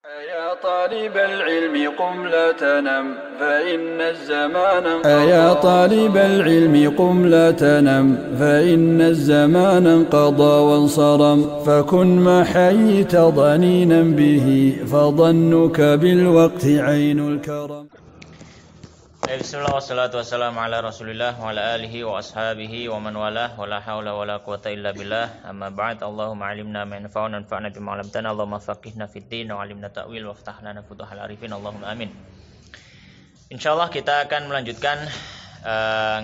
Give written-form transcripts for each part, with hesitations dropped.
يا طالب العلم قم لا تنم فإن الزمان يا طالب العلم قم لا تنم فإن الزمان انقضى وانصرم فكن ما حييت ضنينا به فظنك بالوقت عين الكرم. Bismillah wassalatu wassalamu ala rasulillah wa ala alihi wa ashabihi wa man walah wa la hawla wa la quwata illa billah amma ba'd. Allahumma alimna ma yanfa'una wanfa'na bima 'allamtana Allahumma faqihna fid din wa 'allimna ta'wil wa ftah lana futuhal arifin Allahumma amin. Insyaallah kita akan melanjutkan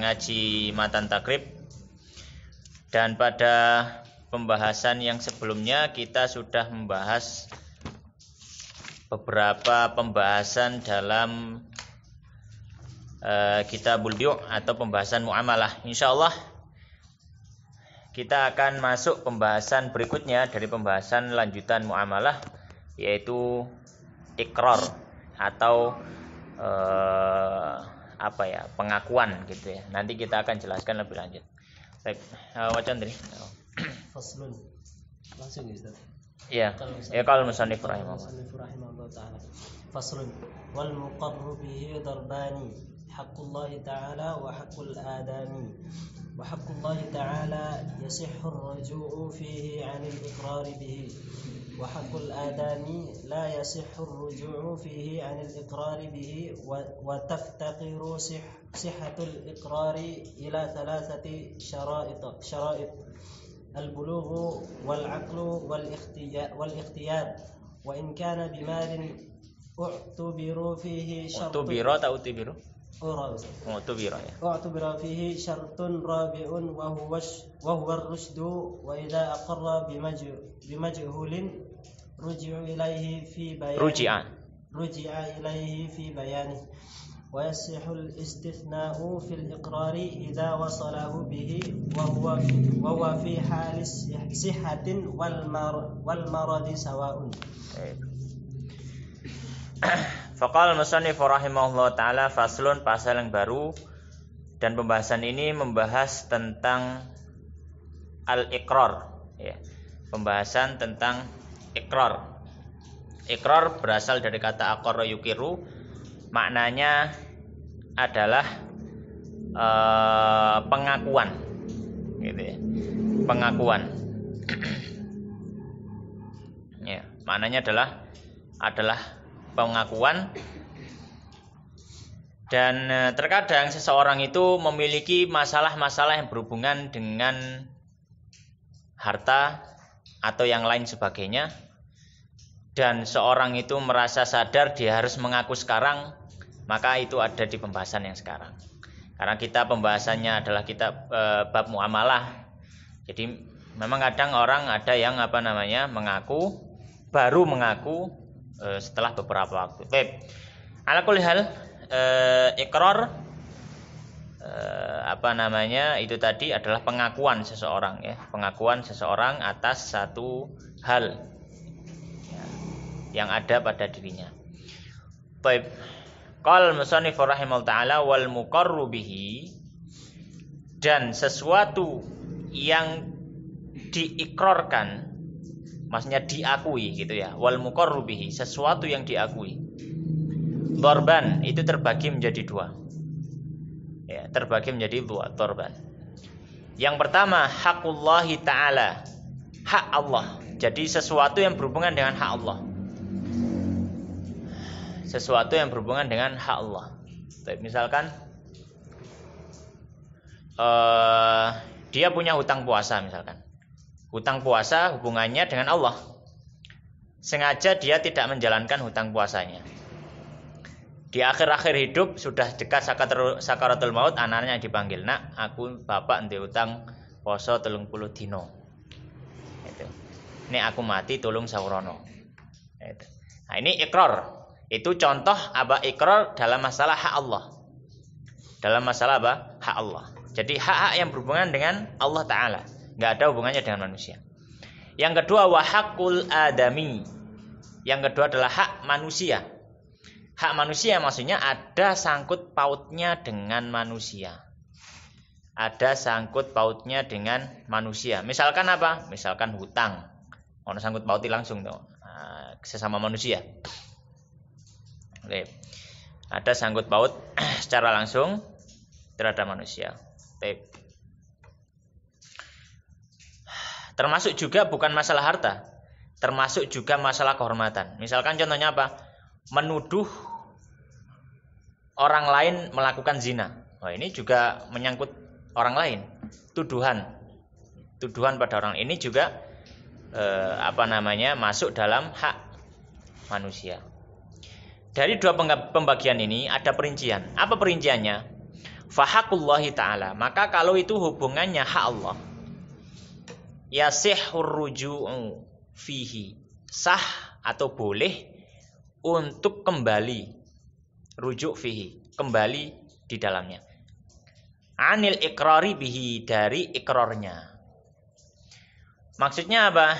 ngaji matan takrib, dan pada pembahasan yang sebelumnya kita sudah membahas beberapa pembahasan dalam Kitabul Biu' atau pembahasan muamalah. Insyaallah kita akan masuk pembahasan berikutnya dari pembahasan lanjutan muamalah, yaitu ikrar atau pengakuan gitu ya. Nanti kita akan jelaskan lebih lanjut. Baik, wacan dari Faslun. Langsung ya Ustaz. Iya. Ya kalau musannif rahimahullah taala. Faslun. Wal muqarru bihi darbani. Haqqullahi ta'ala wa haqqul adami. Wa haqqullahi ta'ala yasihhu ar-ruju'u fihi 'anil iqrar bihi. Wa haqqul adami la yasihhu ar-ruju'u fihi 'anil iqrar bihi wa taftaqiru sihhatul iqrar ila thalathati syara'it. البلوغ والعقل والاختيار وإن كان بمال اعتبر فيه شرط اعتبر فيه شرط رابع وهو الرشد وإذا أقر بمجهول رجع إليه في بيانه ويصح الاستثناء في الإقرار إذا وصله به وهو في حال الصحة والمرض سواء. Faqala al-musannif rahimahullah ta'ala, faslun, pasal yang baru, dan pembahasan ini membahas tentang al-iqrar ya. Pembahasan tentang ikrar. Ikrar berasal dari kata aqarra yuqiru, maknanya adalah pengakuan gitu ya. Pengakuan ya, maknanya adalah pengakuan. Dan terkadang seseorang itu memiliki masalah-masalah yang berhubungan dengan harta atau yang lain sebagainya, dan seorang itu merasa sadar dia harus mengaku sekarang, maka itu ada di pembahasan yang sekarang. Karena kita pembahasannya adalah kitab bab muamalah. Jadi memang kadang orang ada yang baru mengaku setelah beberapa waktu. Baik. Ala kulli hal, ikrar itu tadi adalah pengakuan seseorang ya, pengakuan seseorang atas satu hal ya, yang ada pada dirinya. Baik. Qal musannif rahimahullah ta'ala wal muqarru bihi, dan sesuatu yang diikrarkan, maksudnya diakui gitu ya. Wal muqarru bihi, sesuatu yang diakui. Darban itu terbagi menjadi dua. Ya, terbagi menjadi dua, darban. Yang pertama haqqullahi ta'ala, hak Allah. Jadi sesuatu yang berhubungan dengan hak Allah. Sesuatu yang berhubungan dengan hak Allah. Misalkan dia punya hutang puasa misalkan. Hutang puasa hubungannya dengan Allah. Sengaja dia tidak menjalankan hutang puasanya. Di akhir-akhir hidup sudah dekat sakaratul maut, anaknya yang dipanggil, "Nak, aku bapak ndek hutang poso 30 dino. Itu. Nek aku mati tolong sawrono." Itu. Nah, ini ikrar. Itu contoh ikrar dalam masalah hak Allah. Dalam masalah hak Allah. Jadi hak-hak yang berhubungan dengan Allah Ta'ala, nggak ada hubungannya dengan manusia. Yang kedua wa haqqul adami. Yang kedua adalah hak manusia. Hak manusia maksudnya ada sangkut pautnya dengan manusia. Ada sangkut pautnya dengan manusia. Misalkan apa? Misalkan hutang. Ono sangkut pauti langsung tuh. sesama manusia. Oke. Ada sangkut paut secara langsung terhadap manusia. Oke. Termasuk juga bukan masalah harta, termasuk juga masalah kehormatan. Misalkan contohnya apa? Menuduh orang lain melakukan zina. Wah, ini juga menyangkut orang lain. Tuduhan pada orang ini juga masuk dalam hak manusia. Dari dua pembagian ini ada perincian. Apa perinciannya? Fahaqullahi ta'ala. Maka kalau itu hubungannya hak Allah, yasihur ruju'u fihi, sah atau boleh untuk kembali, rujuk fihi, kembali di dalamnya. Anil ikrari bihi, dari ikrarnya. Maksudnya apa?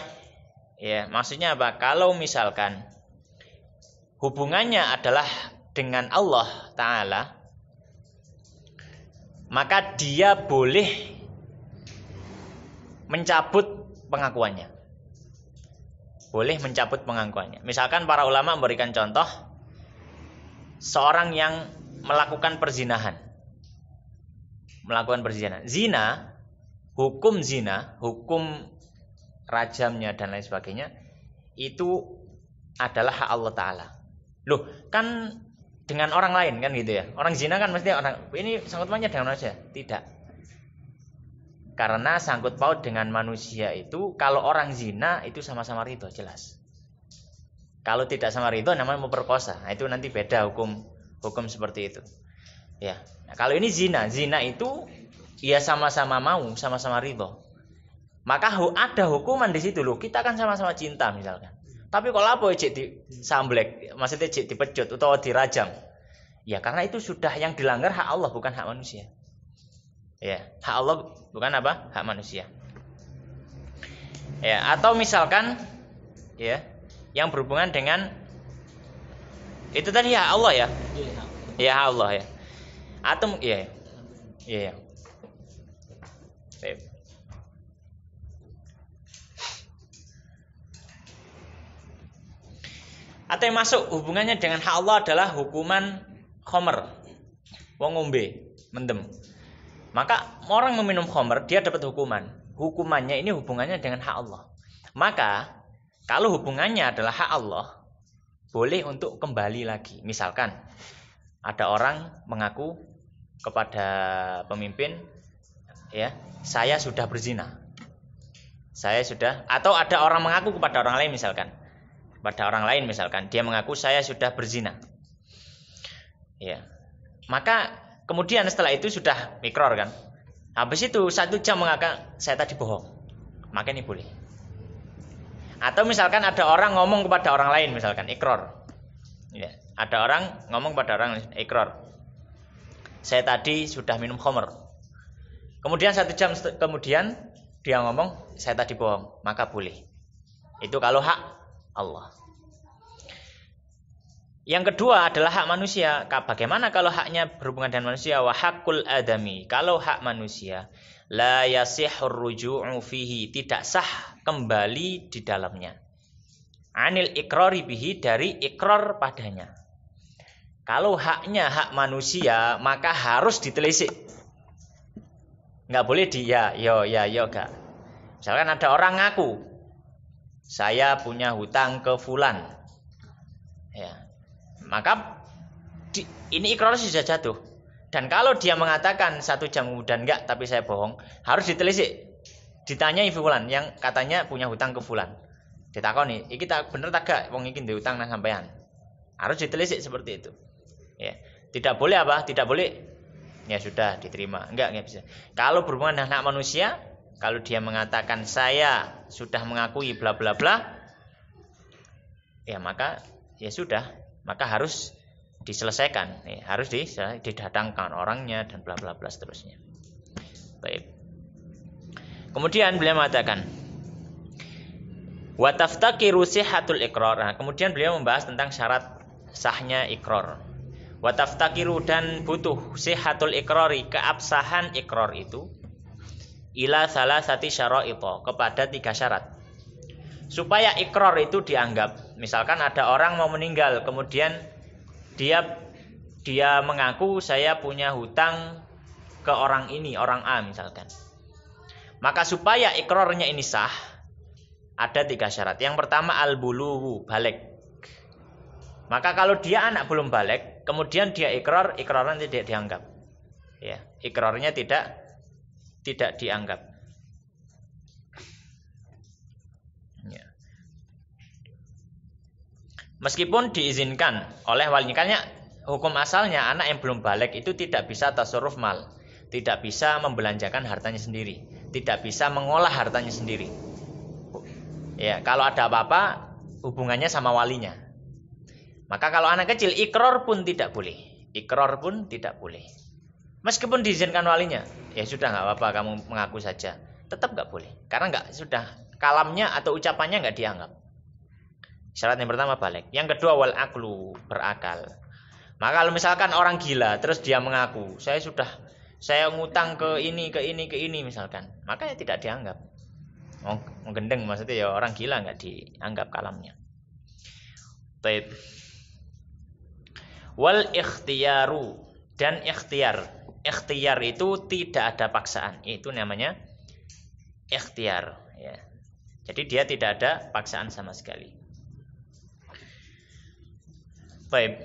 Ya, maksudnya apa? Kalau misalkan hubungannya adalah dengan Allah Ta'ala, maka dia boleh mencabut pengakuannya. Boleh mencabut pengakuannya. Misalkan para ulama memberikan contoh seorang yang melakukan perzinahan. Melakukan perzinahan. Hukum zina, hukum rajamnya dan lain sebagainya, itu adalah hak Allah Ta'ala. Loh, kan dengan orang lain kan gitu ya. Orang zina kan mesti orang, ini sangkut pautnya dengan manusia. Tidak. Karena sangkut paut dengan manusia itu, kalau orang zina itu sama-sama ridho, jelas. Kalau tidak sama ridho namanya memperkosa. Nah, itu nanti beda hukum seperti itu. Ya. Nah, kalau ini zina itu ya sama-sama mau, sama-sama ridho. Maka ada hukuman di situ loh. Kita kan sama-sama cinta misalkan. Tapi kalau apa cek di samblek, maksudnya cek dipecut atau dirajam. Ya karena itu sudah yang dilanggar hak Allah, bukan hak manusia. Ya, hak Allah bukan apa? Hak manusia. Ya, atau misalkan ya, yang berhubungan dengan itu tadi hak Allah ya. Ya, hak Allah ya. Atau ya. Ya. Baik. Atau yang masuk hubungannya dengan hak Allah adalah hukuman khomer, wong ngombe, mendem. Maka orang meminum khomer dia dapat hukuman. Hukumannya ini hubungannya dengan hak Allah. Maka kalau hubungannya adalah hak Allah, boleh untuk kembali lagi. Misalkan ada orang mengaku kepada pemimpin, ya, saya sudah berzina. Atau ada orang mengaku kepada orang lain misalkan. Pada orang lain misalkan dia mengaku saya sudah berzina, ya, maka kemudian setelah itu sudah ikrar kan, habis itu 1 jam mengatakan saya tadi bohong, maka ini boleh. Atau misalkan ada orang ngomong kepada orang lain misalkan ikrar, ya, ada orang ngomong kepada orang ikrar, saya tadi sudah minum khamr, kemudian 1 jam kemudian dia ngomong saya tadi bohong, maka boleh. Itu kalau hak Allah. Yang kedua adalah hak manusia. Bagaimana kalau haknya berhubungan dengan manusia? Wa haqqul adami. Kalau hak manusia, la yasihur ruju'u fihi, tidak sah kembali di dalamnya. Anil ikrari bihi, dari ikrar padanya. Kalau haknya hak manusia, maka harus ditelisik. Enggak boleh ya enggak. Misalkan ada orang ngaku saya punya hutang ke fulan, ya, maka ini ikrar sudah jatuh. Dan kalau dia mengatakan 1 jam kemudian enggak, tapi saya bohong, harus ditelisik, ditanyai fulan yang katanya punya hutang ke fulan, ditakoni, iki tak bener tak gak wong iki ndek hutang nang sampean, harus ditelisik seperti itu. Ya, tidak boleh apa? Tidak boleh. Ya sudah diterima, enggak bisa. Kalau berhubungan dengan hak manusia, kalau dia mengatakan saya sudah mengakui bla bla bla, ya maka ya sudah, maka harus diselesaikan, ya, harus didatangkan orangnya dan bla bla bla seterusnya. Baik. Kemudian beliau mengatakan wa taftaqiru sihhatul iqrar. Nah, kemudian beliau membahas tentang syarat sahnya ikrar. Wa taftaqiru, dan butuh sihhatul iqrari, keabsahan ikrar itu, ila salasati syara'ita, kepada 3 syarat supaya ikrar itu dianggap. Misalkan ada orang mau meninggal, kemudian dia mengaku saya punya hutang ke orang ini, orang A misalkan. Maka supaya ikrarnya ini sah, ada 3 syarat. Yang pertama al-bulughu, balik. Maka kalau dia anak belum balik, kemudian dia ikrarnya tidak dianggap. Ya, ikrarnya tidak dianggap. Ya. Meskipun diizinkan oleh walinya, karena hukum asalnya anak yang belum balik itu tidak bisa tasarruf mal, tidak bisa membelanjakan hartanya sendiri, tidak bisa mengolah hartanya sendiri. Ya, kalau ada apa-apa hubungannya sama walinya. Maka kalau anak kecil ikrar pun tidak boleh. Ikrar pun tidak boleh. Meskipun diizinkan walinya, ya sudah nggak apa-apa kamu mengaku saja. Tetap nggak boleh. Karena nggak, sudah kalamnya atau ucapannya nggak dianggap. Syarat yang pertama balik. Yang kedua wal aqlu, berakal. Maka kalau misalkan orang gila terus dia mengaku, saya ngutang ke ini misalkan, maka ya tidak dianggap. Menggendeng maksudnya ya orang gila nggak dianggap kalamnya. Baik. Wal ikhtiyaru, dan ikhtiar itu tidak ada paksaan, itu namanya ikhtiar ya. Jadi dia tidak ada paksaan sama sekali. Baik.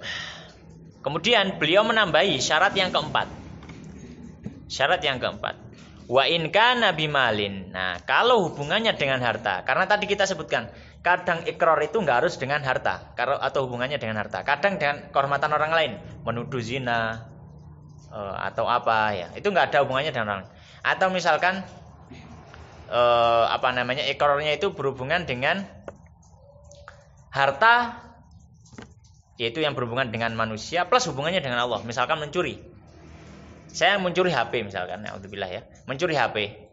Kemudian beliau menambahi syarat yang keempat. Syarat yang keempat, wa in kana bimalin. Nah, kalau hubungannya dengan harta, karena tadi kita sebutkan kadang ikrar itu nggak harus dengan harta, atau hubungannya dengan harta. Kadang dengan kehormatan orang lain, menuduh zina atau apa ya, itu nggak ada hubungannya dengan orang. Atau misalkan ikrarnya itu berhubungan dengan harta, yaitu yang berhubungan dengan manusia plus hubungannya dengan Allah. Misalkan mencuri. Saya mencuri HP misalkan, naudzubillah ya, mencuri HP.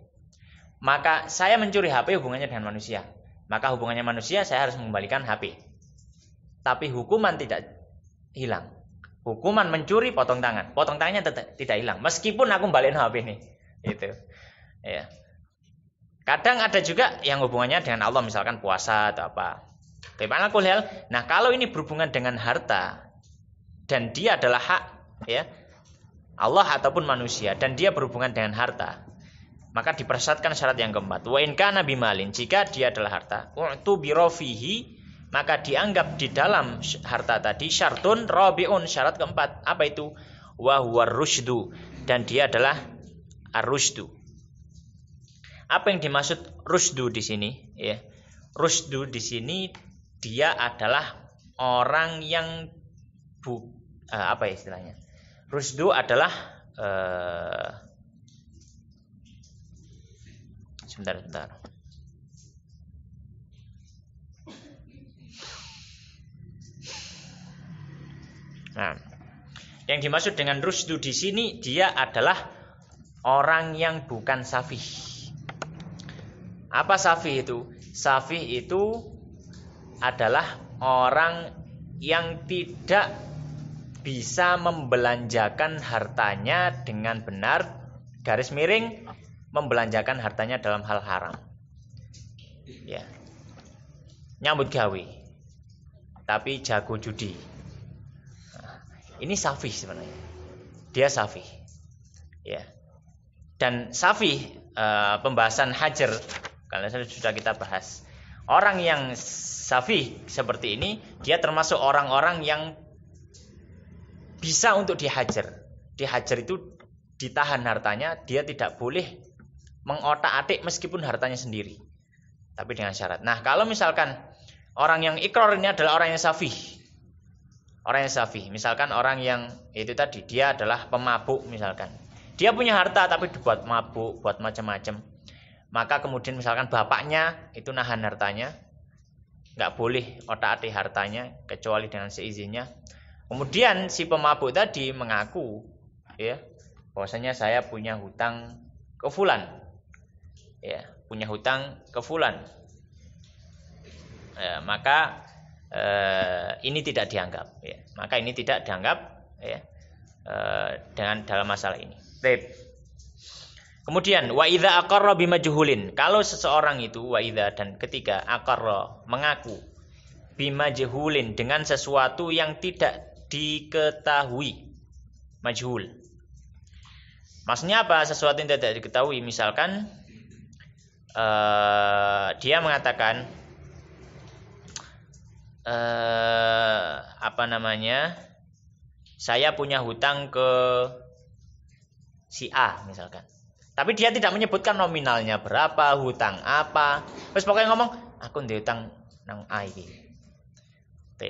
Maka saya mencuri HP hubungannya dengan manusia. Maka hubungannya manusia saya harus mengembalikan HP. Tapi hukuman tidak hilang. Hukuman mencuri potong tangan. Potong tangannya tidak hilang meskipun aku balikin HP ini. Itu. Ya. Kadang ada juga yang hubungannya dengan Allah, misalkan puasa atau apa. Bagaimana kulhal? Nah, kalau ini berhubungan dengan harta dan dia adalah hak ya Allah ataupun manusia dan dia berhubungan dengan harta, maka dipersyaratkan syarat yang keempat. Wa in kana bimalin, jika dia adalah harta, u'tu birofihi, maka dianggap di dalam harta tadi syartun rabi'un, syarat keempat. Apa itu? Wa huwa rusydu, dan dia adalah ar-rusydu. Apa yang dimaksud rusydu di sini? Ya. Rusydu di sini dia adalah orang yang apa ya istilahnya? Rusydu adalah sebentar. Nah, yang dimaksud dengan rusydu di sini dia adalah orang yang bukan safih. Apa safih itu? Safih itu adalah orang yang tidak bisa membelanjakan hartanya dengan benar, garis miring, membelanjakan hartanya dalam hal haram. Ya. Nyambut gawe, tapi jago judi. Nah, ini safih sebenarnya. Dia safih. Ya. Dan safih, pembahasan hajar, karena sudah kita bahas. Orang yang safih seperti ini, dia termasuk orang-orang yang bisa untuk dihajar. Dihajar itu ditahan hartanya, dia tidak boleh mengotak-atik meskipun hartanya sendiri. Tapi dengan syarat. Nah, kalau misalkan orang yang ikrar ini adalah orang yang safih. Orang yang safih, misalkan orang yang itu tadi, dia adalah pemabuk misalkan. Dia punya harta tapi dibuat mabuk, buat macam-macam. Maka kemudian misalkan bapaknya itu nahan hartanya, nggak boleh otak-atik hartanya kecuali dengan seizinnya. Kemudian si pemabuk tadi mengaku, ya, bahwasanya saya punya hutang ke fulan, ya, punya hutang ke fulan. Maka ini tidak dianggap, ya. Maka ini tidak dianggap, ya, dengan dalam masalah ini. Baik. Kemudian wa idza aqarra bimajhulin, kalau seseorang itu wa idza dan ketika aqarra mengaku bimajhulin, dengan sesuatu yang tidak diketahui. Majhul. Maksudnya apa? Sesuatu yang tidak diketahui. Misalkan dia mengatakan saya punya hutang ke si A misalkan. Tapi dia tidak menyebutkan nominalnya berapa, hutang apa. Terus pokoknya ngomong, aku ndek hutang nang A iki.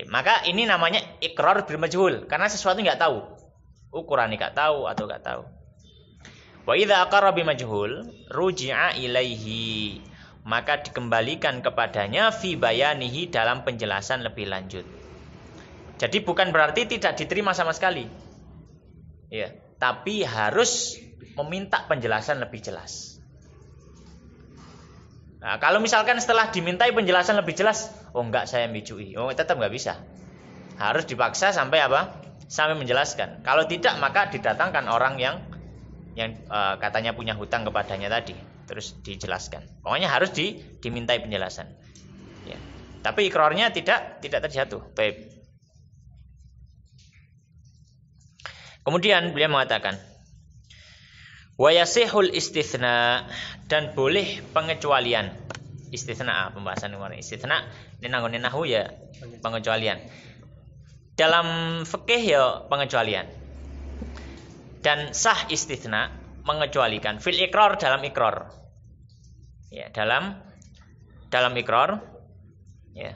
Maka ini namanya ikrar bil majhul, karena sesuatu enggak tahu. Ukurannya enggak tahu atau enggak tahu. Wa idza aqarra bi majhul ruji'a ilaihi, maka dikembalikan kepadanya fi bayanihi, dalam penjelasan lebih lanjut. Jadi bukan berarti tidak diterima sama sekali. Ya, tapi harus meminta penjelasan lebih jelas. Nah, kalau misalkan setelah dimintai penjelasan lebih jelas, oh enggak saya mbijui, oh tetap enggak bisa. Harus dipaksa sampai apa? Sampai menjelaskan. Kalau tidak maka didatangkan orang yang katanya punya hutang kepadanya tadi, terus dijelaskan. Pokoknya harus dimintai penjelasan. Ya. Tapi ikrarnya tidak terjatuh. Baik. Kemudian beliau mengatakan, wa yasihul istitsna, dan boleh pengecualian. Istitsna, pembahasan kemarin. Istitsna ini nanggone nahwu ya, pengecualian. Dalam fikih ya pengecualian. Dan sah istitsna, mengecualikan fil ikrar, dalam ikrar. Ya, dalam ikrar, ya.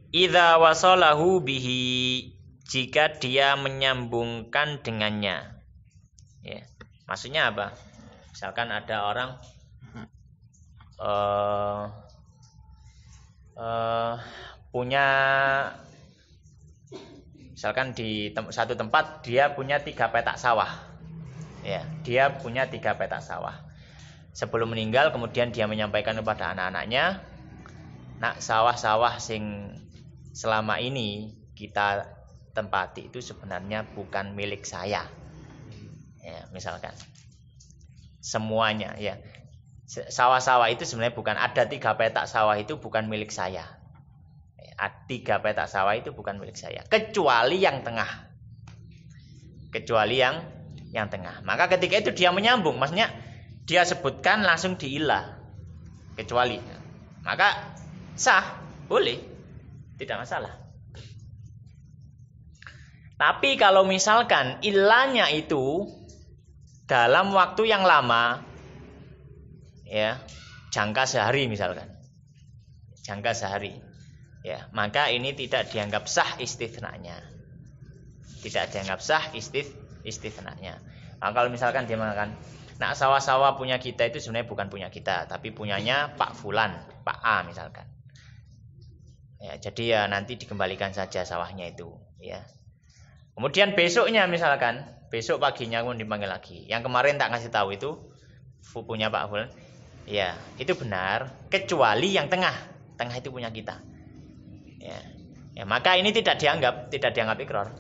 Idza wasalahu bihi, jika dia menyambungkan dengannya. Ya. Maksudnya apa? Misalkan ada orang punya, misalkan di satu tempat dia punya 3 petak sawah. Ya, dia punya 3 petak sawah. Sebelum meninggal kemudian dia menyampaikan kepada anak-anaknya, nak, sawah-sawah sing selama ini kita tempati itu sebenarnya bukan milik saya. Ya, misalkan semuanya, ya, sawah-sawah itu sebenarnya bukan, ada 3 petak sawah itu bukan milik saya. 3 petak sawah itu bukan milik saya, kecuali yang tengah. Kecuali yang tengah. Maka ketika itu dia menyambung, maksudnya dia sebutkan langsung diilah, kecuali. Maka sah, boleh, tidak masalah. Tapi kalau misalkan ilahnya itu dalam waktu yang lama, ya, jangka sehari misalkan, jangka sehari, ya, maka ini tidak dianggap sah istitsnanya, tidak dianggap sah istitsnanya. Nah, kalau misalkan dia mengatakan, nah, sawah-sawah punya kita itu sebenarnya bukan punya kita, tapi punyanya Pak Fulan, Pak A misalkan. Ya, jadi ya nanti dikembalikan saja sawahnya itu, ya. Kemudian besoknya misalkan, besok paginya aku dipanggil lagi. Yang kemarin tak ngasih tahu itu punya Pak Fulan. Ya, itu benar, kecuali yang tengah. Tengah itu punya kita. Ya. Ya, maka ini tidak dianggap ikrar.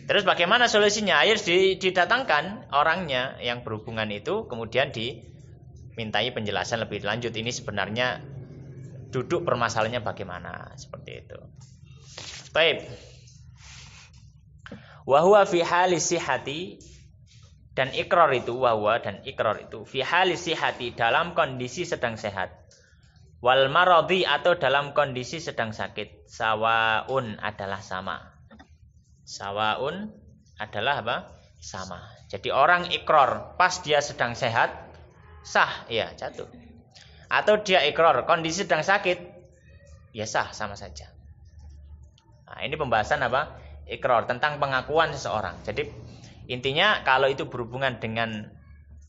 Terus bagaimana solusinya? Harus didatangkan orangnya yang berhubungan itu, kemudian dimintai penjelasan lebih lanjut. Ini sebenarnya duduk permasalahannya bagaimana, seperti itu. Baik. Wahwa fi halis sihati, dan ikrar itu, wahwa dan ikrar itu fi halis sihati, dalam kondisi sedang sehat, wal maradi, atau dalam kondisi sedang sakit, sawaun adalah sama. Sawaun adalah apa? Sama. Jadi orang ikrar pas dia sedang sehat, sah, ya, jatuh. Atau dia ikrar kondisi sedang sakit, ya sah, sama saja. Nah, ini pembahasan apa? Ikrar, tentang pengakuan seseorang. Jadi intinya kalau itu berhubungan dengan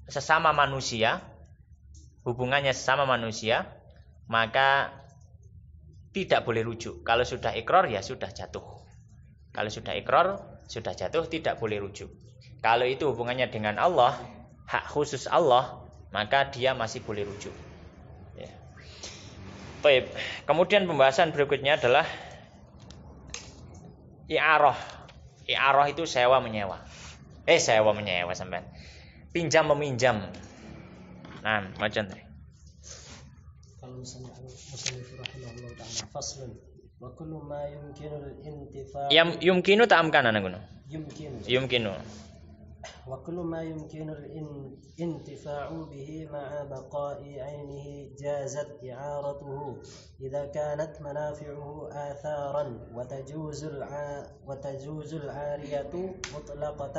sesama manusia, hubungannya sesama manusia, maka tidak boleh rujuk. Kalau sudah ikrar ya sudah jatuh. Kalau sudah ikrar sudah jatuh, tidak boleh rujuk. Kalau itu hubungannya dengan Allah, hak khusus Allah, maka dia masih boleh rujuk. Ya. Baik. Kemudian pembahasan berikutnya adalah i'arah. I'arah itu sewa menyewa. Sewa menyewa sampean. Pinjam meminjam. Nah, macam tadi. Kalau المصنف رحمه الله تعالى فصل وكل ما يمكن الانتفاع Yumkinu tak amkanan ngono. Yumkinu. وكل ما يمكن الانتفاع به مع بقاء عينه جازت إعارته إذا كانت منافعه آثارا وتجوز العارية مطلقة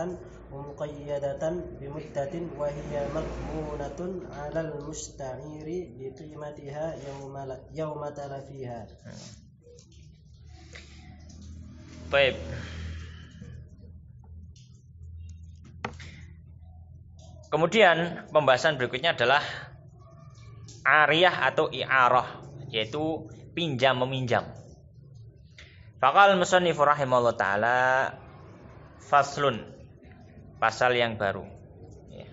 ومقيدة بمدة وهي مضمونة على المستعير بقيمتها يوم تلفيها. Baik. Kemudian pembahasan berikutnya adalah ariyah atau i'arah, yaitu pinjam meminjam. Faqal musannif rahimahullah taala faslun, pasal yang baru. Ya.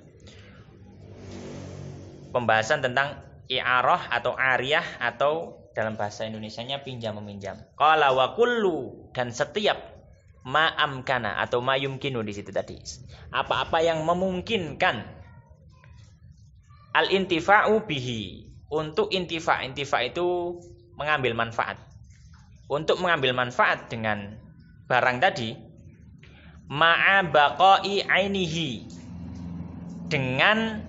Pembahasan tentang i'arah atau ariyah atau dalam bahasa Indonesianya pinjam meminjam. Qala wa kullu, dan setiap ma amkana atau ma yumkinu di situ tadi. Apa-apa yang memungkinkan al-intifa'u bihi, untuk intifa' itu mengambil manfaat. Untuk mengambil manfaat dengan barang tadi, ma'a baqa'i ainihi, dengan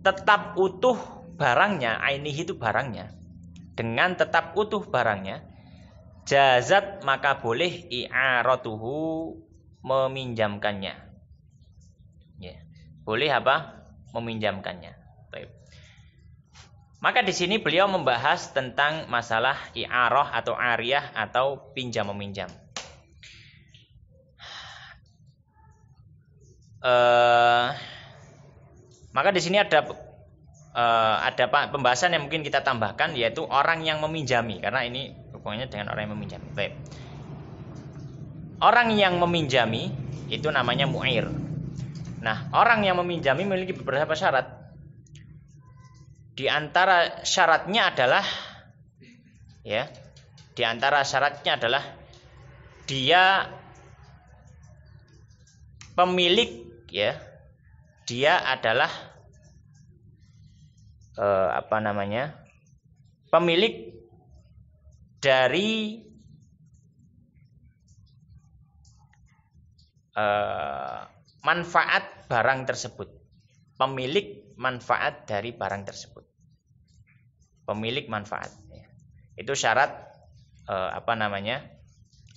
tetap utuh barangnya, ainihi itu barangnya. Dengan tetap utuh barangnya, jazat maka boleh i'aratuhu, meminjamkannya. Ya. Boleh apa? Meminjamkannya. Baik. Maka di sini beliau membahas tentang masalah i'arah atau ariyah atau pinjam meminjam. Maka di sini ada pembahasan yang mungkin kita tambahkan, yaitu orang yang meminjami, karena ini hubungannya dengan orang yang meminjami. Baik. Orang yang meminjami itu namanya mu'ir. Nah, orang yang meminjami memiliki beberapa syarat. Di antara syaratnya adalah dia pemilik, ya. Dia adalah pemilik dari manfaat barang tersebut. Pemilik manfaat dari barang tersebut. Pemilik manfaat. Itu syarat orang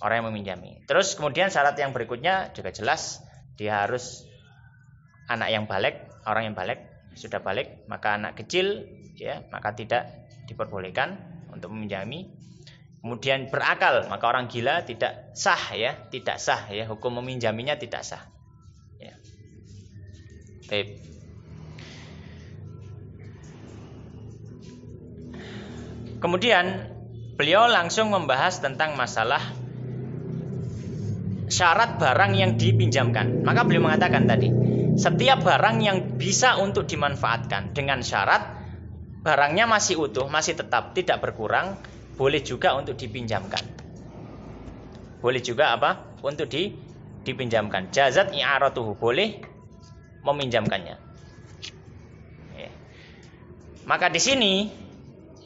yang meminjami. Terus kemudian syarat yang berikutnya juga jelas, dia harus anak yang baligh, orang yang baligh, sudah baligh. Maka anak kecil, ya, maka tidak diperbolehkan untuk meminjami. Kemudian berakal, maka orang gila tidak sah, ya, hukum meminjaminya tidak sah. Ya. Baik. Kemudian beliau langsung membahas tentang masalah syarat barang yang dipinjamkan. Maka beliau mengatakan tadi, setiap barang yang bisa untuk dimanfaatkan dengan syarat barangnya masih utuh, masih tetap, tidak berkurang, boleh juga untuk dipinjamkan. Boleh juga untuk dipinjamkan. Jazat i'aratuhu, boleh meminjamkannya. Ya. Maka di sini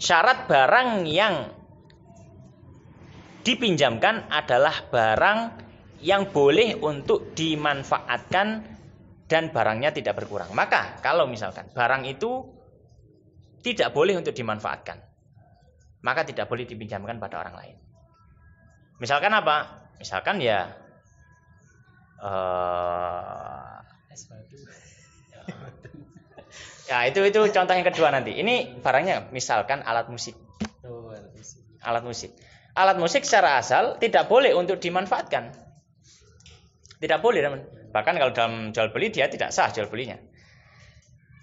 syarat barang yang dipinjamkan adalah barang yang boleh untuk dimanfaatkan dan barangnya tidak berkurang. Maka kalau misalkan barang itu tidak boleh untuk dimanfaatkan, maka tidak boleh dipinjamkan pada orang lain. Misalkan apa? Misalkan ya ya itu contoh yang kedua nanti. Ini barangnya misalkan alat musik. Alat musik secara asal tidak boleh untuk dimanfaatkan. Tidak boleh, teman. Bahkan kalau dalam jual beli dia tidak sah jual belinya.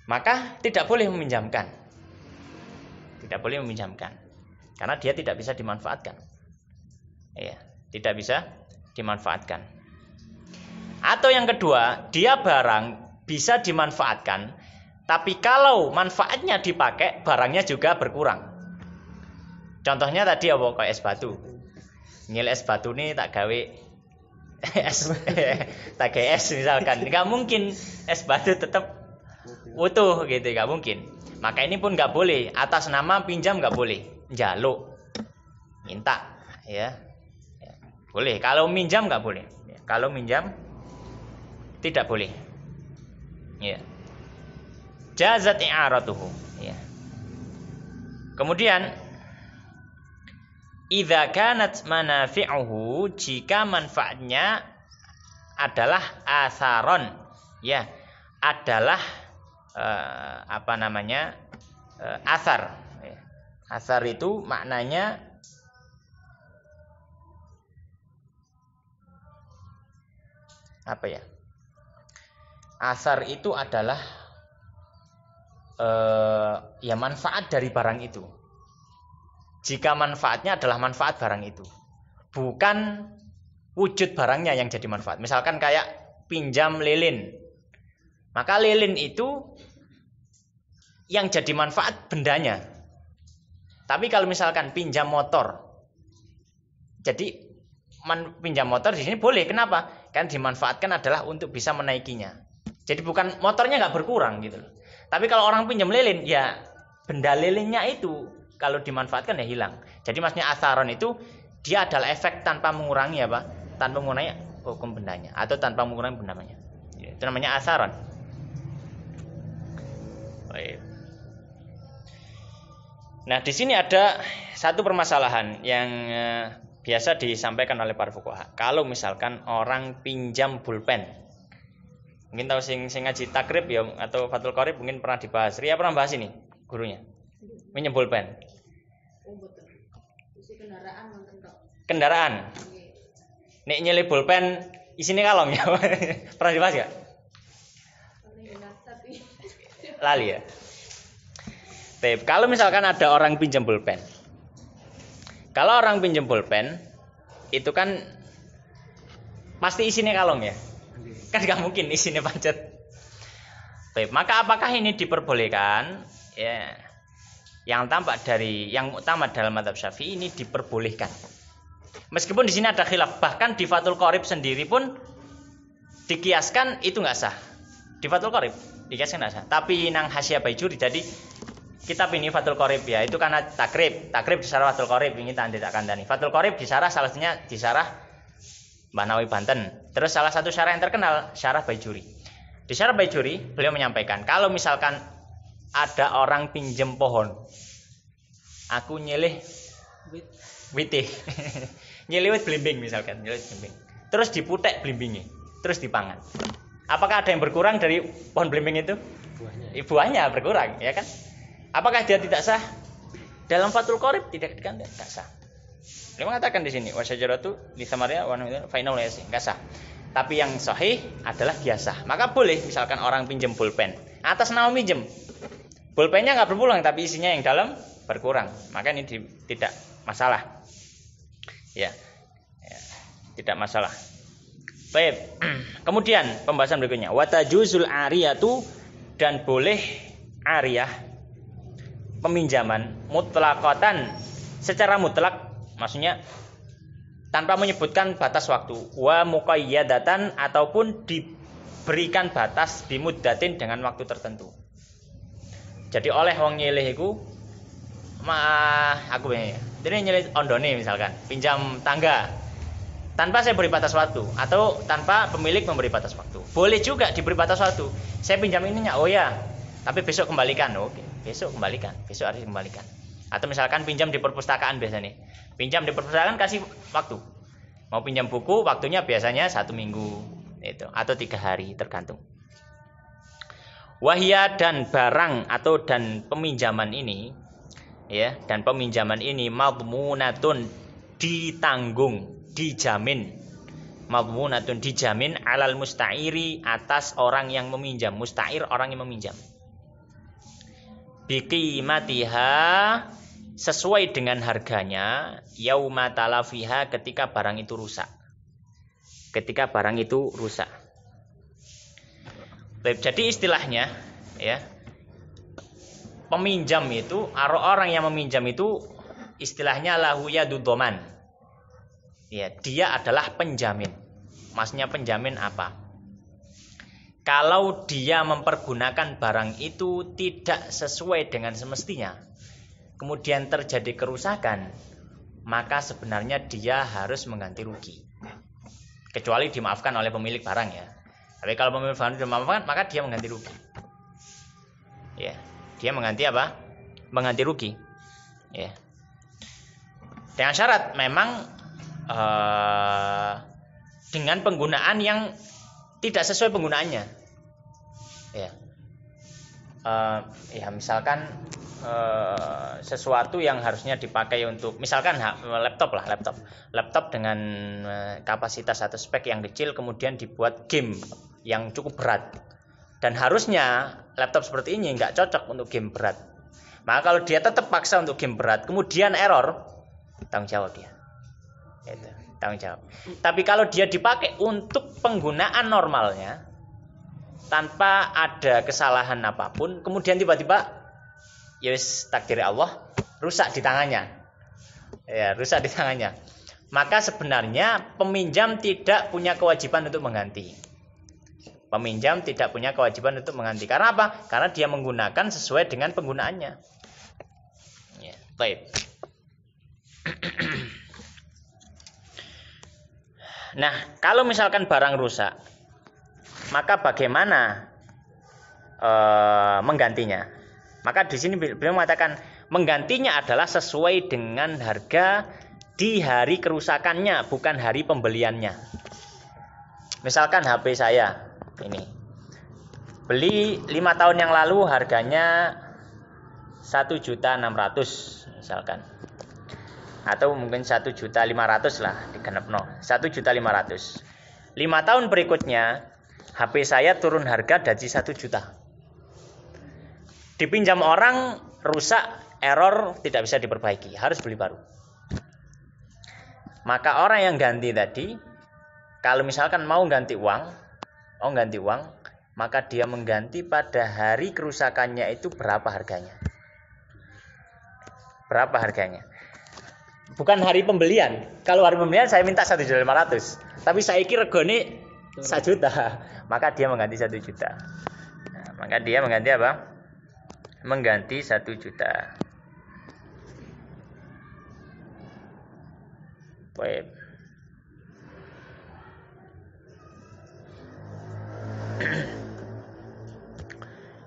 Maka tidak boleh meminjamkan. Tidak boleh meminjamkan. Karena dia tidak bisa dimanfaatkan. Ya, tidak bisa dimanfaatkan. Atau yang kedua, dia barang bisa dimanfaatkan, tapi kalau manfaatnya dipakai, barangnya juga berkurang. Contohnya tadi kayak es batu. Nyil es batu ini tak gawe es, tak gawe es misalkan. Nggak mungkin es batu tetap utuh gitu, nggak mungkin. Maka ini pun nggak boleh. Atas nama pinjam nggak boleh. Njaluk, minta, ya. Boleh. Kalau minjam nggak boleh. Kalau minjam tidak boleh. Ya. Jazat i'aratuhu. Ya. Kemudian idza kanat manafi'uhu, jika manfaatnya adalah asaron, ya, adalah asar. Asar itu maknanya apa ya? Asar itu adalah ya manfaat dari barang itu. Jika manfaatnya adalah manfaat barang itu, bukan wujud barangnya yang jadi manfaat. Misalkan kayak pinjam lilin, maka lilin itu yang jadi manfaat bendanya. Tapi kalau misalkan pinjam motor, jadi pinjam motor di sini boleh. Kenapa? Kan dimanfaatkan adalah untuk bisa menaikinya. Jadi bukan motornya nggak berkurang gitu loh. Tapi kalau orang pinjam lilin, ya benda lilinnya itu kalau dimanfaatkan ya hilang. Jadi maksudnya asaron itu dia adalah efek tanpa mengurangi apa? Tanpa mengurangi hukum bendanya atau tanpa mengurangi bendanya. Itu namanya asaron. Baik. Nah, di sini ada satu permasalahan yang biasa disampaikan oleh para fuqaha. Kalau misalkan orang pinjam pulpen, mungkin tahu sing ngaji takrib ya atau Fathul Qorib mungkin pernah dibahas. Ria pernah bahas ini gurunya. Pinjam pulpen. Kendaraan. Nek nyelip pulpen isine kalong ya. Pernah dibahas enggak? Lali ya. Kalau misalkan ada orang pinjam pulpen, kalau orang pinjam pulpen itu kan pasti isinya kalong ya, kan nggak mungkin isinya pancet. Maka apakah ini diperbolehkan? Ya, yang tampak dari yang utama dalam mazhab Syafi'i ini diperbolehkan. Meskipun di sini ada khilaf, bahkan di Fathul Qorib sendiri pun dikiaskan itu nggak sah. Di Fathul Qorib dikiaskan nggak sah. Tapi nang Hasyiah Baijuri, jadi kitab ini Fathul Qorib ya, itu karena takrib disarah Fathul Qorib, ini tak kandani. Fathul Qorib disarah salah satunya disarah Mbah Nawawi Banten. Terus salah satu syarah yang terkenal syarah Baijuri. Di syarah Baijuri beliau menyampaikan kalau misalkan ada orang pinjem pohon, aku nyilih witih, nyilih wit blimbing misalkan, nyilih blimbing. Terus diputek blimbingnya, terus dipangan. Apakah ada yang berkurang dari pohon blimbing itu? Buahnya berkurang, ya kan? Apakah dia tidak sah? Dalam Fathul Qorib tidak sah. Dia mengatakan di sini wasyajaratu li thamariyah wa final yasi, enggak sah. Tapi yang sahih adalah dia sah. Maka boleh misalkan orang pinjam pulpen atas nama pinjam. Pulpennya enggak berpulang tapi isinya yang dalam berkurang. Maka ini tidak masalah. Ya. Tidak masalah. Baik. Kemudian pembahasan berikutnya watajuzul ariyatu, dan boleh ariyah peminjaman mutlaqatan secara mutlak, maksudnya tanpa menyebutkan batas waktu, wa muqayyadatan ataupun diberikan batas bimuddatin dengan waktu tertentu. Jadi oleh wong nyilih iku aku ya. Jadi nyilih ondone misalkan, pinjam tangga tanpa saya beri batas waktu atau tanpa pemilik memberi batas waktu. Boleh juga diberi batas waktu. Saya pinjam ininya, oh ya, tapi besok kembalikan. Oke. Besok kembalikan, besok harus kembalikan. Atau misalkan pinjam di perpustakaan biasanya. Pinjam di perpustakaan kasih waktu. Mau pinjam buku, waktunya biasanya 1 minggu itu, atau 3 hari tergantung. Wahya dan barang atau dan peminjaman ini, ya, dan peminjaman ini madmunatun ditanggung, dijamin. Madmunatun dijamin alal musta'iri atas orang yang meminjam. Musta'ir orang yang meminjam. Biqimatiha sesuai dengan harganya yauma talafiha ketika barang itu rusak. Ketika barang itu rusak. Jadi istilahnya ya, peminjam itu, orang yang meminjam itu istilahnya lahu yadu dhaman. Ya, dia adalah penjamin. Maksudnya penjamin apa? kalau dia mempergunakan barang itu tidak sesuai dengan semestinya, kemudian terjadi kerusakan, maka sebenarnya dia harus mengganti rugi. Kecuali dimaafkan oleh pemilik barang ya. Tapi kalau pemilik barang dimaafkan, maka dia mengganti rugi. Ya, dia mengganti apa? Mengganti rugi. Ya. Dengan syarat memang dengan penggunaan yang tidak sesuai penggunaannya. Ya. Ya misalkan sesuatu yang harusnya dipakai untuk misalkan laptop dengan kapasitas atau spek yang kecil kemudian dibuat game yang cukup berat, dan harusnya laptop seperti ini nggak cocok untuk game berat. Maka kalau dia tetap paksa untuk game berat kemudian error, tanggung jawab dia, itu tanggung jawab. Tapi kalau dia dipakai untuk penggunaan normalnya tanpa ada kesalahan apapun, kemudian tiba-tiba ya wis takdir Allah rusak di tangannya. Ya, rusak di tangannya. Maka sebenarnya peminjam tidak punya kewajiban untuk mengganti. Peminjam tidak punya kewajiban untuk mengganti. Karena apa? Karena dia menggunakan sesuai dengan penggunaannya. Ya, baik. Nah, kalau misalkan barang rusak, maka bagaimana menggantinya? Maka di sini beliau mengatakan menggantinya adalah sesuai dengan harga di hari kerusakannya, bukan hari pembeliannya. Misalkan HP saya ini beli 5 tahun yang lalu harganya 1.600.000 misalkan, atau mungkin 1.500.000 lah digenepno 1.500.000. 5 tahun berikutnya HP saya turun harga dari 1 juta. Dipinjam orang, rusak, error, tidak bisa diperbaiki, harus beli baru. Maka orang yang ganti tadi, kalau misalkan mau ganti uang, maka dia mengganti pada hari kerusakannya itu berapa harganya. Berapa harganya? Bukan hari pembelian. Kalau hari pembelian saya minta 1.500.000, tapi saya kira regane 1 juta, maka dia mengganti 1 juta. Nah, maka dia mengganti apa? Mengganti 1 juta. Baik.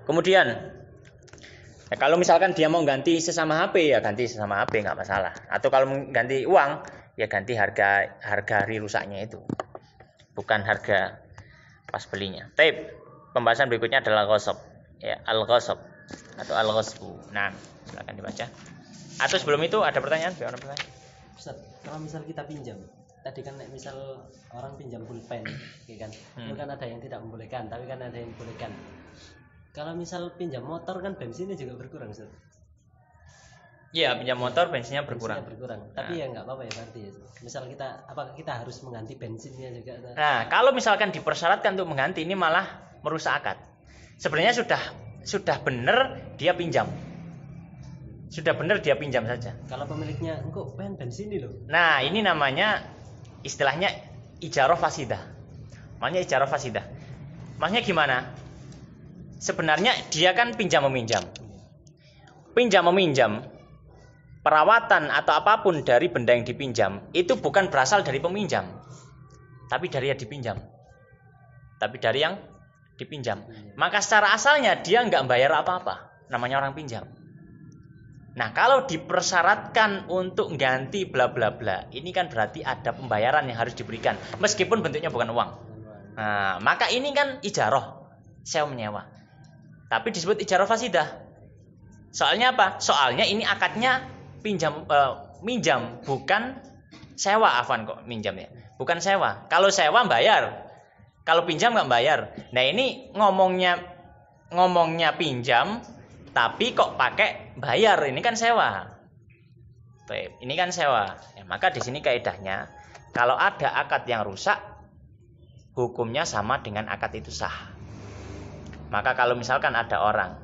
Kemudian ya, kalau misalkan dia mau ganti sesama HP ya ganti sesama HP, nggak masalah. Atau kalau ganti uang ya ganti harga hari rusaknya itu, bukan harga pas belinya. Baik. Pembahasan berikutnya adalah ghasab. Ya, al-ghasab atau al-ghasbu. Nah, silakan dibaca. Atau sebelum itu ada pertanyaan? Ustaz, kalau misal kita pinjam, tadi kan misal orang pinjam pulpen, ya kan? Itu kan ada yang tidak membolehkan, tapi kan ada yang membolehkan. Kalau misal pinjam motor kan bensinnya juga berkurang, Ustaz. Iya, pinjam motor bensinnya berkurang. Tapi ya nggak apa-apa ya berarti ya. Misal kita, apakah kita harus mengganti bensinnya juga? Nah, kalau misalkan dipersyaratkan untuk mengganti, ini malah merusak akad. Sebenarnya sudah benar dia pinjam. Sudah benar dia pinjam saja. Kalau pemiliknya engkau pengen bensin ini loh. Nah, ini namanya istilahnya ijarah fasidah. Makanya ijarah fasidah. Maksudnya gimana? Sebenarnya dia kan pinjam meminjam. Pinjam meminjam, perawatan atau apapun dari benda yang dipinjam itu bukan berasal dari peminjam, tapi dari yang dipinjam. Tapi dari yang dipinjam. Maka secara asalnya dia nggak bayar apa-apa. Namanya orang pinjam. Nah, kalau dipersyaratkan untuk ganti bla bla bla, ini kan berarti ada pembayaran yang harus diberikan, meskipun bentuknya bukan uang. Nah, maka ini kan ijarah, sewa menyewa. Tapi disebut ijarah fasidah. Soalnya apa? Soalnya ini akadnya minjam, bukan sewa. Afwan kok minjam ya, bukan sewa. Kalau sewa bayar, kalau pinjam nggak bayar. Nah, ini ngomongnya pinjam, tapi kok pakai bayar, ini kan sewa. Ini kan sewa. Ya, maka di sini kaidahnya, kalau ada akad yang rusak, hukumnya sama dengan akad itu sah. Maka kalau misalkan ada orang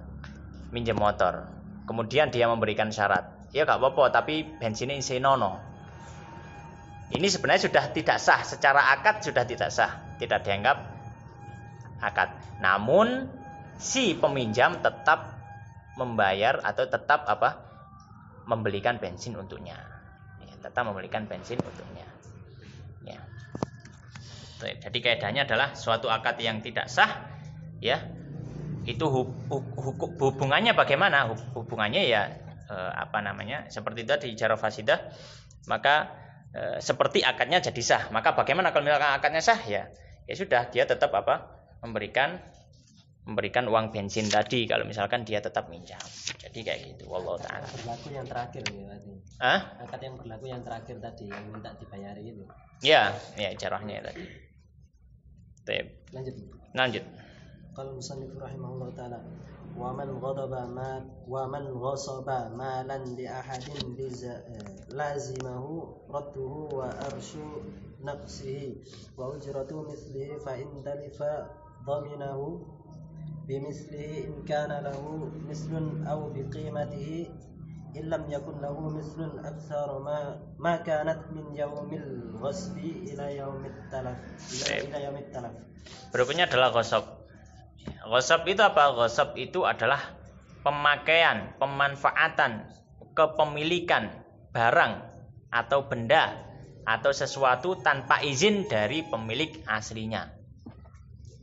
minjem motor, kemudian dia memberikan syarat, ya nggak apa-apa, tapi bensinnya isi nono. Ini sebenarnya sudah tidak sah, secara akad sudah tidak sah, tidak dianggap akad. Namun si peminjam tetap membayar atau tetap membelikan bensin untuknya. Ya, tetap membelikan bensin untuknya. Ya. Jadi kaidahnya adalah suatu akad yang tidak sah, ya, itu hubungannya bagaimana? Hubungannya ya seperti tadi ijarah fasidah, maka seperti akadnya jadi sah. Maka bagaimana kalau misalkan akadnya sah? Ya sudah, dia tetap memberikan uang bensin tadi kalau misalkan dia tetap minjam. Jadi kayak gitu. Wallahu taala. Berlaku yang terakhir nih berarti. Akad yang berlaku yang terakhir tadi yang minta dibayari itu. Ya, ijarahnya tadi. Lanjut. Qala musannif rahimahullah taala wa man ghasaba malan li ahadin lazimahu radduhu wa arshu naqsihi wa ujratu mithlihi fa in talifa dhaminahu bimithlihi in kana lahu mithlun aw biqimatihi in lam yakun lahu mithlun akthar ma kanat min yaumil ghasbi ila yaumit talaf. Berikutnya adalah ghasab. Ghasab itu apa? Ghasab itu adalah pemakaian, pemanfaatan, kepemilikan barang atau benda atau sesuatu tanpa izin dari pemilik aslinya.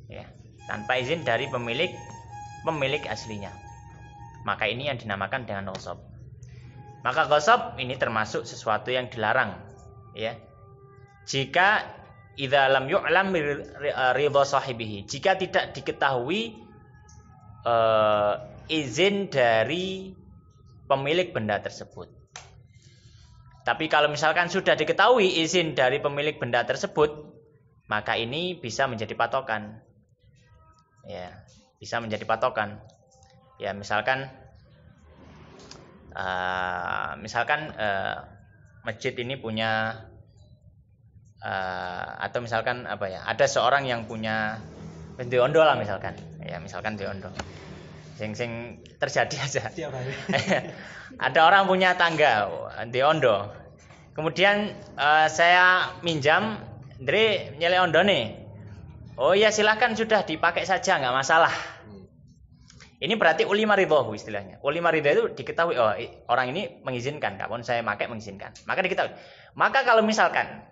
Ya, tanpa izin dari pemilik aslinya. Maka ini yang dinamakan dengan ghasab. Maka ghasab ini termasuk sesuatu yang dilarang, ya. Jika idza lam yu'lam ridha sahibihi, jika tidak diketahui izin dari pemilik benda tersebut. Tapi kalau misalkan sudah diketahui izin dari pemilik benda tersebut, maka ini bisa menjadi patokan. Ya, bisa menjadi patokan. Ya, misalkan masjid ini punya atau misalkan ada seorang yang punya diondo lah misalkan diondo sing terjadi aja ada orang punya tangga diondo, kemudian saya minjam Andre nyele ondo nih, oh ya silahkan sudah dipakai saja nggak masalah. Ini berarti ulima ridho istilahnya. Ulima ridho itu diketahui, oh orang ini mengizinkan, kapan saya pakai mengizinkan, maka diketahui. Maka kalau misalkan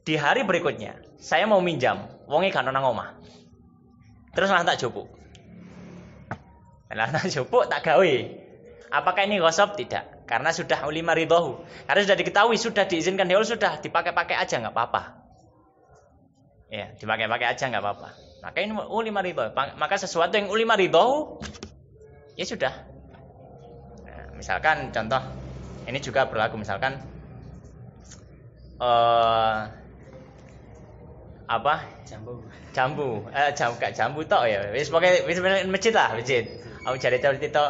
di hari berikutnya saya mau minjam, wonge kan nang omah. Terus lah tak jupuk. Tak gawe. Apakah ini ghasab? Tidak, karena sudah ulima ridho. Karena sudah diketahui, sudah diizinkan dia, sudah dipakai-pakai aja enggak apa-apa. Ya, dipakai-pakai aja enggak apa-apa. Maka ini ulima ridho. Maka sesuatu yang ulima ridho ya sudah. Nah, misalkan contoh ini juga berlaku misalkan jambu tok ya wis pokoke wis masjid lah, masjid aku jare itu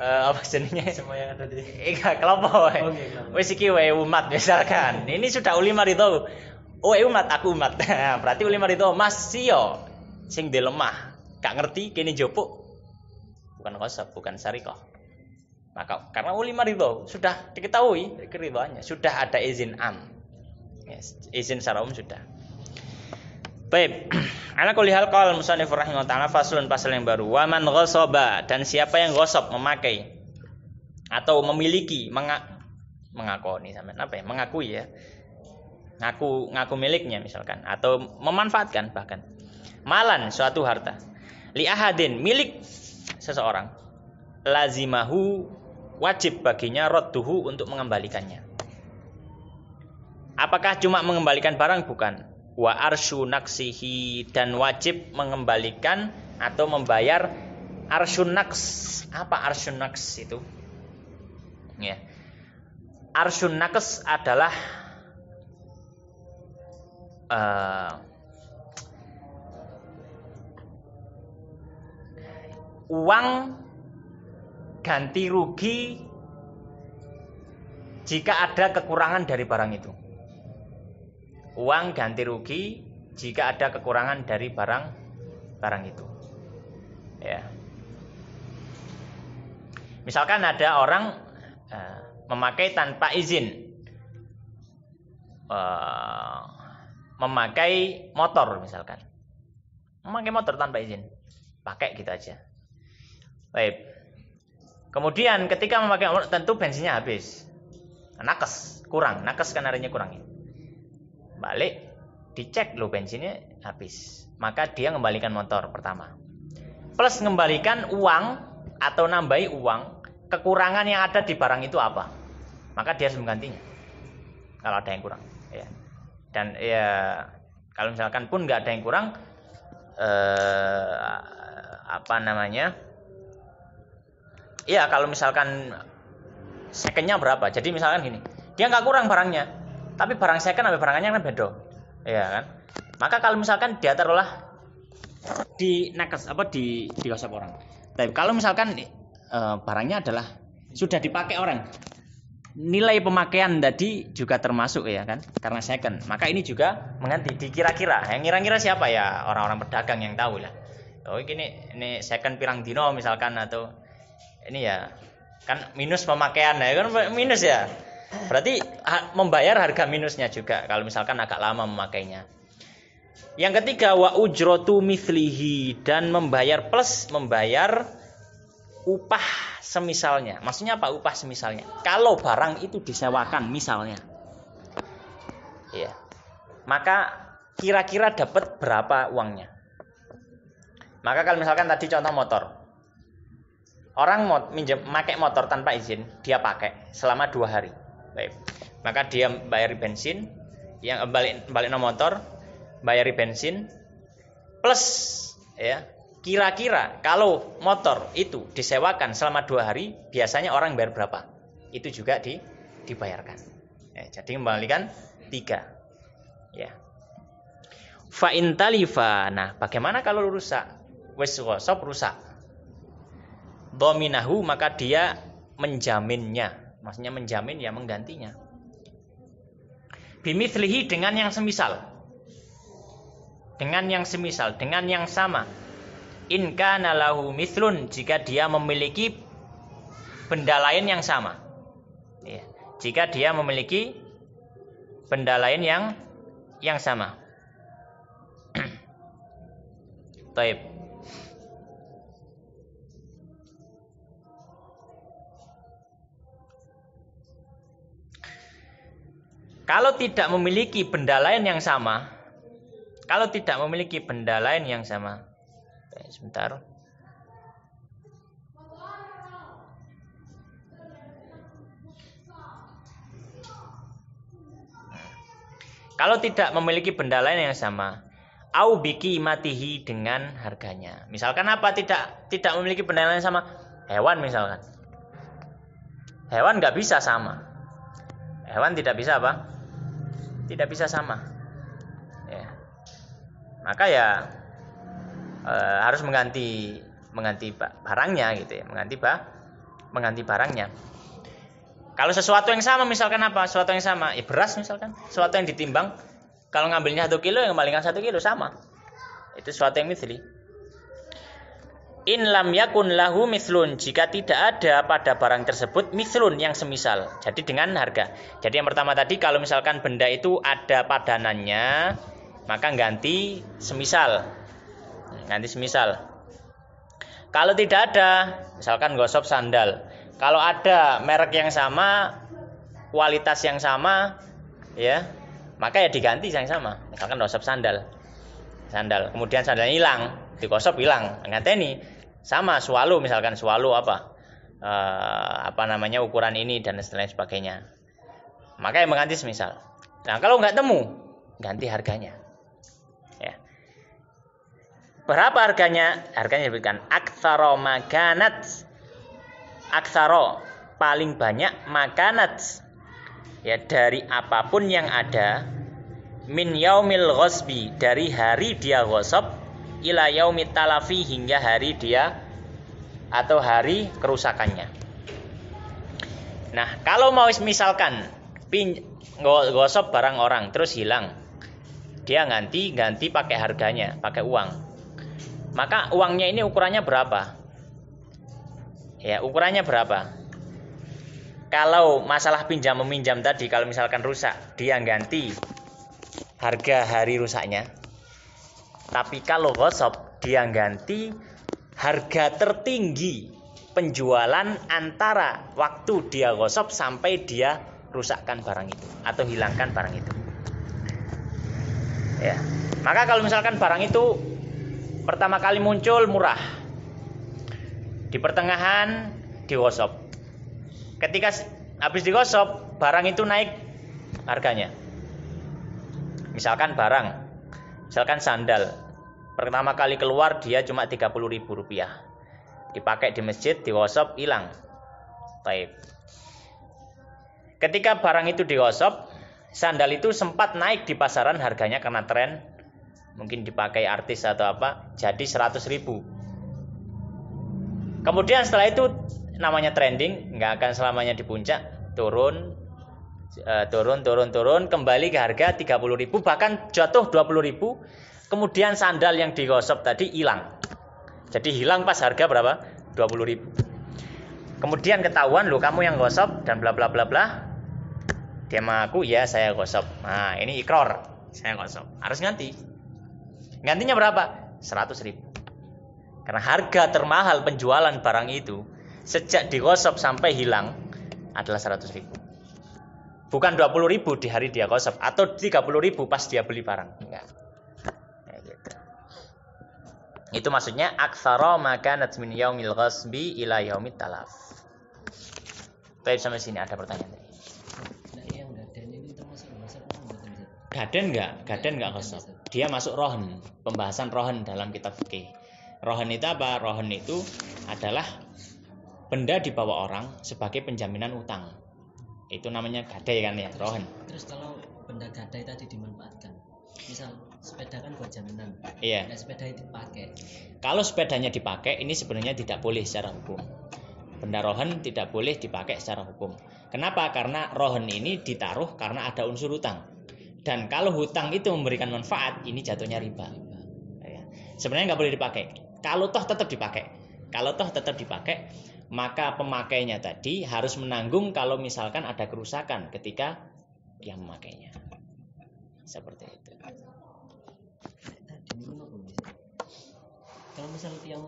apa jenenge semua yang ada di kelompok wis iki wae umat misalkan ini sudah ulima ridho, umat aku umat berarti ulima ridho masih sing de lemah gak ngerti kene njopuk bukan ghasab, bukan syariqah. Maka karena ulima ridho sudah diketahui keridhoannya, sudah ada izin izin secara umum sudah. Baik, ala kulli hal qala musannif rahimahullah taala faslun, pasal yang baru. Wa man ghasaba, dan siapa yang ghasab memakai atau memiliki mengakoni sampean mengakui ya. Ngaku miliknya misalkan atau memanfaatkan bahkan malan suatu harta li ahadin milik seseorang lazimahu wajib baginya radduhu untuk mengembalikannya. Apakah cuma mengembalikan barang? Bukan. Wa arsyu naqsihi, dan wajib mengembalikan atau membayar arsyun naqs. Apa arsyun naqs itu? Ya. Arsyun naqs adalah uang ganti rugi jika ada kekurangan dari barang itu. Uang ganti rugi jika ada kekurangan dari barang itu. Ya. Misalkan ada orang memakai tanpa izin, memakai motor misalkan. memakai motor tanpa izin, pakai gitu aja. Baik. Kemudian ketika memakai motor tentu bensinnya habis, nakes kan harinya kurang. Balik, dicek loh bensinnya habis, maka dia mengembalikan motor pertama. Plus mengembalikan uang atau nambahi uang kekurangan yang ada di barang itu apa, maka dia harus menggantinya kalau ada yang kurang. Ya. Dan ya kalau misalkan pun nggak ada yang kurang, ya kalau misalkan secondnya berapa, jadi misalkan gini, dia nggak kurang barangnya, tapi barang second sampai barangnya kan beda, ya kan? Maka kalau misalkan dia taruhlah di nakes di gosok orang, tapi kalau misalkan barangnya adalah sudah dipakai orang, nilai pemakaian tadi juga termasuk ya kan, karena second, maka ini juga mengganti. Dikira-kira, yang kira-kira siapa ya, orang-orang pedagang yang tahu lah. Oh ini second pirang dino misalkan, atau ini ya kan minus pemakaian ya kan, minus ya, berarti membayar harga minusnya juga kalau misalkan agak lama memakainya. Yang ketiga, wa ujrotu mithlihi, dan membayar plus membayar upah semisalnya. Maksudnya apa upah semisalnya? Kalau barang itu disewakan misalnya, ya, maka kira-kira dapat berapa uangnya. Maka kalau misalkan tadi contoh motor, orang pakai motor tanpa izin, dia pakai selama 2 hari. Baik. Maka dia bayar bensin, yang balik no motor, bayari bensin plus ya, kira-kira kalau motor itu disewakan selama 2 hari, biasanya orang bayar berapa? Itu juga dibayarkan. Ya, jadi kembalikan 3. Ya. Fa in talifa. Nah, bagaimana kalau rusak? Wis gosop rusak. Dominahu, maka dia menjaminnya. Maksudnya menjamin ya menggantinya. Bimithlihi, dengan yang semisal. Dengan yang semisal, dengan yang sama. In kana lahu mithlun, jika dia memiliki benda lain yang sama. Ya. Jika dia memiliki benda lain yang sama. Taib. Kalau tidak memiliki benda lain yang sama, sebentar. Kalau tidak memiliki benda lain yang sama, au biqimatihi, dengan harganya. Misalkan apa? Tidak memiliki benda lain yang sama, hewan misalkan. Hewan nggak bisa sama. Hewan tidak bisa apa? Tidak bisa sama. Ya. Maka ya harus mengganti barangnya gitu ya, mengganti barangnya. Kalau sesuatu yang sama, misalkan apa? Sesuatu yang sama, ya beras misalkan, sesuatu yang ditimbang, kalau ngambilnya 1 kilo, yang kembalikan 1 kilo sama. Itu sesuatu yang mithli. In lam yakun lahu mithlun, jika tidak ada pada barang tersebut mithlun, yang semisal. Jadi dengan harga. Jadi yang pertama tadi, kalau misalkan benda itu ada padanannya, maka ganti semisal. Kalau tidak ada, misalkan gosok sandal, kalau ada merek yang sama, kualitas yang sama, ya, maka ya diganti yang sama. Misalkan gosok sandal, kemudian sandalnya hilang, digosok hilang, nganteni. Sama swallow, misalkan swallow ukuran ini dan lain sebagainya, maka yang mengganti semisal. Nah, kalau nggak temu, ganti harganya. Ya. Berapa harganya? Harganya disebutkan aktsara makanat. Aktsara, paling banyak, makanat, ya, dari apapun yang ada, min yaumil ghasbi, dari hari dia ghasab, ila yaumit talafi, hingga hari dia atau hari kerusakannya. Nah, kalau mau misalkan gosok barang orang terus hilang, dia ganti pakai harganya, pakai uang. Maka uangnya ini ukurannya berapa? Ya, ukurannya berapa? Kalau masalah pinjam meminjam tadi, kalau misalkan rusak, dia ganti harga hari rusaknya. Tapi kalau ghasab, dia ganti harga tertinggi penjualan antara waktu dia ghasab sampai dia rusakkan barang itu atau hilangkan barang itu. Ya. Maka kalau misalkan barang itu pertama kali muncul murah, di pertengahan digosok. Ketika habis digosok, barang itu naik harganya. Misalkan sandal, pertama kali keluar dia cuma Rp30.000. Dipakai di masjid, digosok, hilang. Baik. Ketika barang itu digosok, sandal itu sempat naik di pasaran harganya karena tren, mungkin dipakai artis atau apa, jadi 100.000. Kemudian setelah itu namanya trending, nggak akan selamanya di puncak, turun, kembali ke harga 30.000, bahkan jatuh 20.000. Kemudian sandal yang digosok tadi hilang. Jadi hilang pas harga berapa? 20.000. Kemudian ketahuan, loh kamu yang gosok dan bla bla bla bla. Dia mengaku, ya saya gosok. Nah ini ikrar, saya gosok. Harus ganti. Gantinya berapa? 100.000. Karena harga termahal penjualan barang itu sejak digosok sampai hilang adalah 100.000. Bukan 20.000 di hari dia gosok atau 30.000 pas dia beli barang. Enggak. Ya, gitu. Itu maksudnya aktsara makanat min yaumil ghasbi ila yaumit talaf. Baik, sampai sini ada pertanyaan. Nah, yang gaden ini termasuk gosok enggak? Gaden enggak gosok. Dia masuk rohen, pembahasan rohen dalam kitab fikih. Rohen itu apa? Rohen itu adalah benda dibawa orang sebagai penjaminan utang. Itu namanya gadai kan ya, rohen. Terus kalau benda gadai tadi dimanfaatkan, misal sepeda kan buat jaminan. Iya. Nah, sepeda itu dipakai. Kalau sepedanya dipakai, ini sebenarnya tidak boleh secara hukum. Benda rohen tidak boleh dipakai secara hukum. Kenapa? Karena rohen ini ditaruh karena ada unsur hutang. Dan kalau hutang itu memberikan manfaat, ini jatuhnya riba. Ya. Sebenarnya nggak boleh dipakai. Kalau toh tetap dipakai, maka pemakainya tadi harus menanggung kalau misalkan ada kerusakan ketika dia memakainya. Seperti itu. Kalau misal yang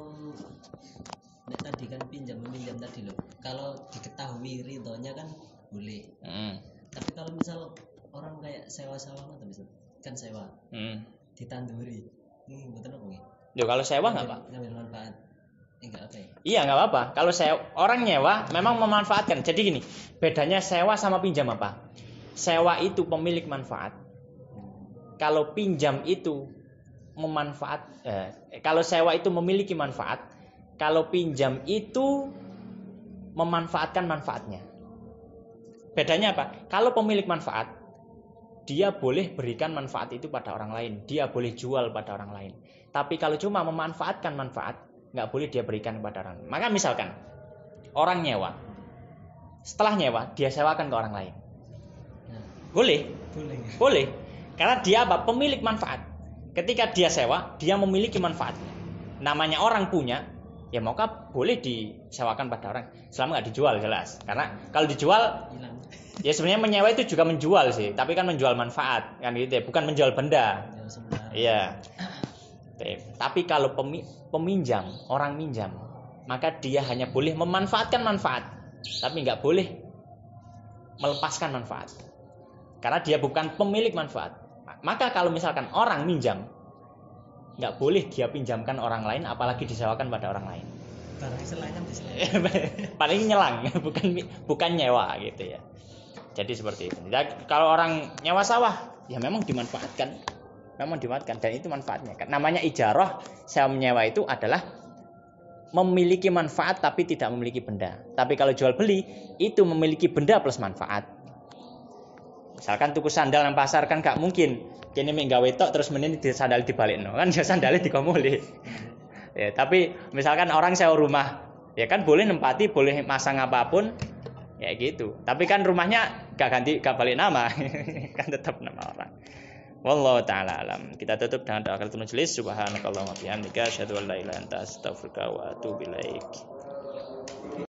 tadi kan meminjam tadi loh. Kalau diketahui ridhonya kan boleh. Tapi kalau misal orang kayak sewa-sewa atau bisa kan sewa. Ditanduri. Ini betul apa nggih? Loh, kalau sewa enggak, Pak? Ngambil manfaat. Enggak apa ya? Iya, enggak apa-apa. Kalau orang nyewa memang memanfaatkan. Jadi gini, bedanya sewa sama pinjam apa? Sewa itu pemilik manfaat. Kalau pinjam itu kalau sewa itu memiliki manfaat, kalau pinjam itu memanfaatkan manfaatnya. Bedanya apa? Kalau pemilik manfaat, dia boleh berikan manfaat itu pada orang lain, dia boleh jual pada orang lain. Tapi kalau cuma memanfaatkan manfaat, nggak boleh dia berikan kepada orang lain. Maka misalkan orang nyewa, setelah nyewa dia sewakan ke orang lain, boleh. Karena dia apa? Pemilik manfaat. Ketika dia sewa, dia memiliki manfaatnya. Namanya orang punya, ya maka boleh disewakan pada orang. Selama nggak dijual jelas. Karena kalau dijual, ya sebenarnya menyewa itu juga menjual sih. Tapi kan menjual manfaat, kan gitu ya. Bukan menjual benda. Iya. Tapi kalau peminjam, orang minjam, maka dia hanya boleh memanfaatkan manfaat, tapi nggak boleh melepaskan manfaat. Karena dia bukan pemilik manfaat. Maka kalau misalkan orang minjam, nggak boleh dia pinjamkan orang lain, apalagi disewakan pada orang lain. Paling nyelang, bukan nyewa gitu ya. Jadi seperti itu. Jadi, kalau orang nyewa sawah, ya memang dimanfaatkan, dan itu manfaatnya. Namanya ijarah, sewa menyewa itu adalah memiliki manfaat tapi tidak memiliki benda. Tapi kalau jual beli itu memiliki benda plus manfaat. Misalkan tuku sandal nang pasar kan gak mungkin kene mek gawe tok terus menene di sandal dibalikno. Kan ya sandale dikomuli. Ya, tapi misalkan orang sewa rumah, ya kan boleh nempati, boleh masang apapun, ya gitu. Tapi kan rumahnya gak balik nama, kan tetap nama orang. Wallahu taala alam. Kita tutup dengan doa kafaratul majelis. Subhanakallahumma wa bihamdika asyhadu an la ilaha illa anta astaghfiruka wa atubu ilaik.